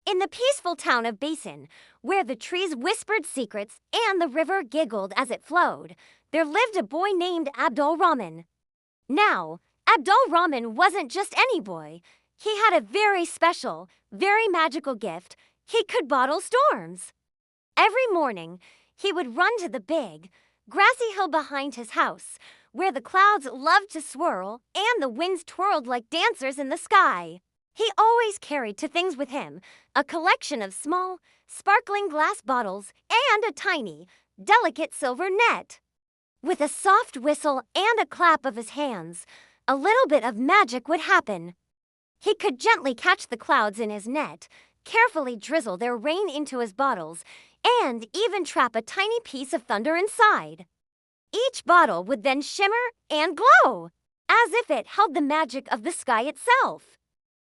In the peaceful town of Basin, where the trees whispered secrets and the river giggled as it flowed, there lived a boy named AbdulRahman. Now, AbdulRahman wasn't just any boy. He had a very special, very magical gift. He could bottle storms. Every morning, he would run to the big, grassy hill behind his house, where the clouds loved to swirl and the winds twirled like dancers in the sky. He always carried two things with him: a collection of small, sparkling glass bottles and a tiny, delicate silver net. With a soft whistle and a clap of his hands, a little bit of magic would happen. He could gently catch the clouds in his net, carefully drizzle their rain into his bottles, and even trap a tiny piece of thunder inside. Each bottle would then shimmer and glow, as if it held the magic of the sky itself.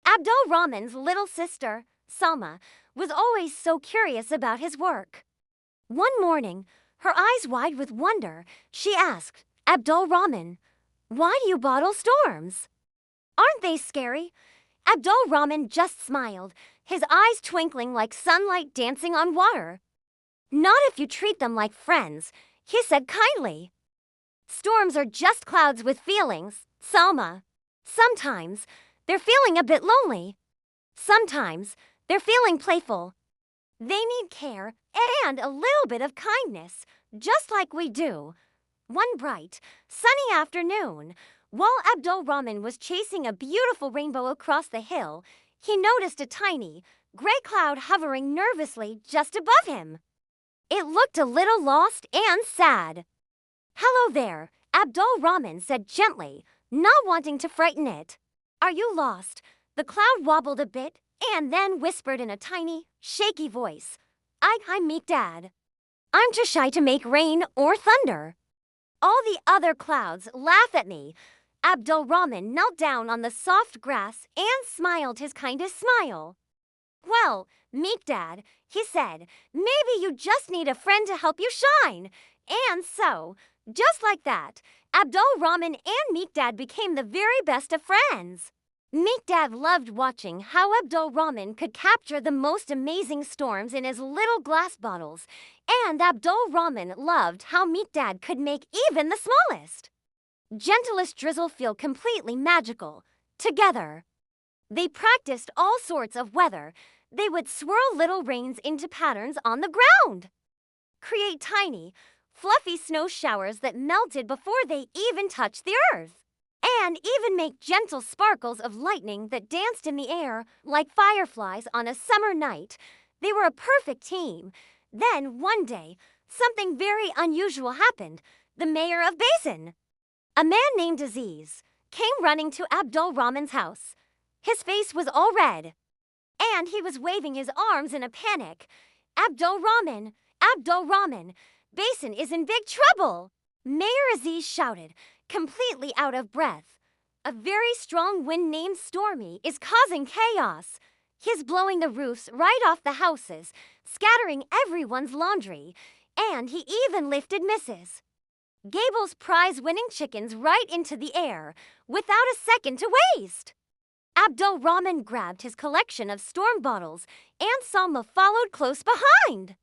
AbdulRahman's little sister, Salma, was always so curious about his work. One morning, her eyes wide with wonder, she asked, "AbdulRahman, why do you bottle storms? Aren't they scary?" AbdulRahman just smiled, his eyes twinkling like sunlight dancing on water. "Not if you treat them like friends," he said kindly. "Storms are just clouds with feelings, Salma. Sometimes they're feeling a bit lonely. Sometimes they're feeling playful. They need care and a little bit of kindness, just like we do." One bright, sunny afternoon, while AbdulRahman was chasing a beautiful rainbow across the hill, he noticed a tiny, gray cloud hovering nervously just above him. It looked a little lost and sad. "Hello there," AbdulRahman said gently, not wanting to frighten it. "Are you lost?" The cloud wobbled a bit and then whispered in a tiny, shaky voice, I'm Meeqdad. I'm too shy to make rain or thunder. All the other clouds laugh at me." AbdulRahman knelt down on the soft grass and smiled his kindest smile. "Well, Meeqdad," he said, "maybe you just need a friend to help you shine." And so, just like that, AbdulRahman and Meeqdad became the very best of friends. Meeqdad loved watching how AbdulRahman could capture the most amazing storms in his little glass bottles, and AbdulRahman loved how Meeqdad could make even the smallest, gentlest drizzle feel completely magical. Together, they practiced all sorts of weather. They would swirl little rains into patterns on the ground, create tiny, fluffy snow showers that melted before they even touched the earth, and even make gentle sparkles of lightning that danced in the air like fireflies on a summer night. They were a perfect team. Then, one day, something very unusual happened. The mayor of Basin, a man named Aziz, came running to AbdulRahman's house. His face was all red, and he was waving his arms in a panic. "AbdulRahman! AbdulRahman! Basin is in big trouble!" Mayor Aziz shouted, completely out of breath. "A very strong wind named Stormy is causing chaos. He's blowing the roofs right off the houses, scattering everyone's laundry, and he even lifted Mrs. Gable's prize-winning chickens right into the air without a second to waste." AbdulRahman grabbed his collection of storm bottles, and Salma followed close behind,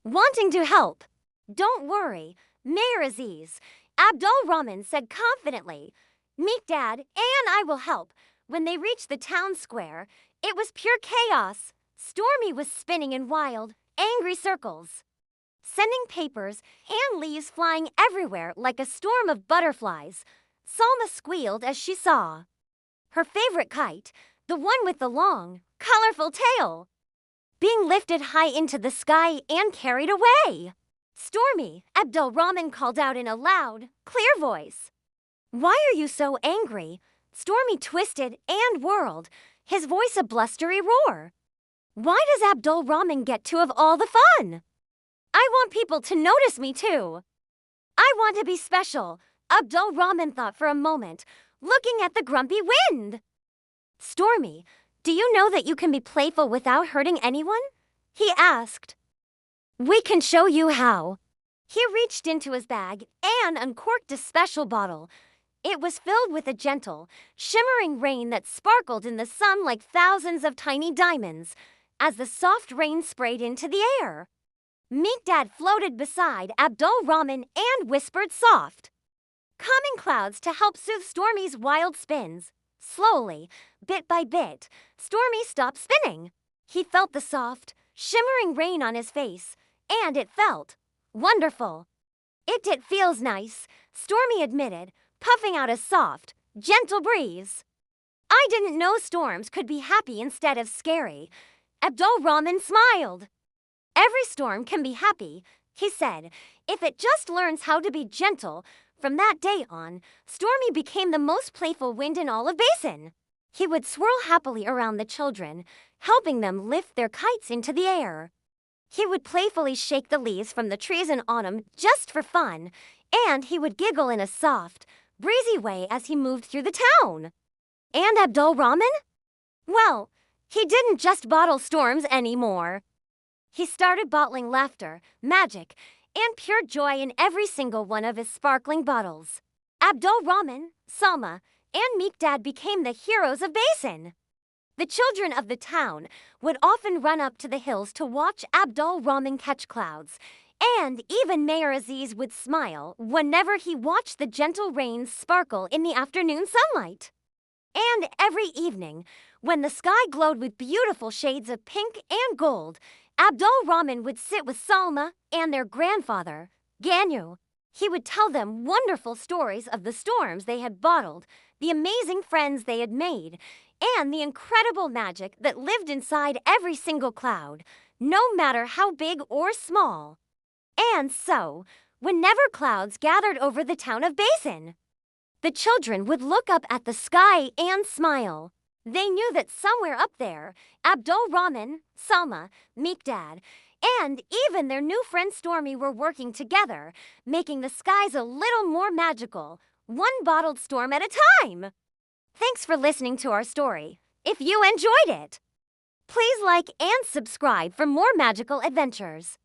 wanting to help. "Don't worry, Mayor Aziz," AbdulRahman said confidently. "Meeqdad and I will help." When they reached the town square, it was pure chaos. Stormy was spinning in wild, angry circles, sending papers and leaves flying everywhere like a storm of butterflies. Salma squealed as she saw her favorite kite, the one with the long, colorful tail, being lifted high into the sky and carried away. "Stormy," AbdulRahman called out in a loud, clear voice. "Why are you so angry?" Stormy twisted and whirled, his voice a blustery roar. "Why does AbdulRahman get to have all the fun? I want people to notice me too. I want to be special." AbdulRahman thought for a moment, looking at the grumpy wind. "Stormy, do you know that you can be playful without hurting anyone?" he asked. "We can show you how." He reached into his bag and uncorked a special bottle. It was filled with a gentle, shimmering rain that sparkled in the sun like thousands of tiny diamonds. as the soft rain sprayed into the air. Meeqdad floated beside AbdulRahman and whispered soft, calming clouds to help soothe Stormy's wild spins. Slowly, bit by bit, Stormy stopped spinning. He felt the soft, shimmering rain on his face, and it felt wonderful. It feels nice, Stormy admitted, puffing out a soft, gentle breeze. I didn't know storms could be happy instead of scary. AbdulRahman smiled. Every storm can be happy, he said, if it just learns how to be gentle. From that day on, Stormy became the most playful wind in all of Basin. He would swirl happily around the children, helping them lift their kites into the air. He would playfully shake the leaves from the trees in autumn just for fun, and he would giggle in a soft, breezy way as he moved through the town. And AbdulRahman? Well, he didn't just bottle storms anymore. He started bottling laughter, magic, and pure joy in every single one of his sparkling bottles. AbdulRahman, Salma, and Meeqdad became the heroes of Basin. The children of the town would often run up to the hills to watch AbdulRahman catch clouds, and even Mayor Aziz would smile whenever he watched the gentle rain sparkle in the afternoon sunlight. And every evening, when the sky glowed with beautiful shades of pink and gold, AbdulRahman would sit with Salma and their grandfather, Ganyu. He would tell them wonderful stories of the storms they had bottled, the amazing friends they had made, and the incredible magic that lived inside every single cloud, no matter how big or small. And so, whenever clouds gathered over the town of Basin, the children would look up at the sky and smile. They knew that somewhere up there, AbdulRahman, Salma, Meeqdad, and even their new friend Stormy were working together, making the skies a little more magical, one bottled storm at a time. Thanks for listening to our story. If you enjoyed it, please like and subscribe for more magical adventures.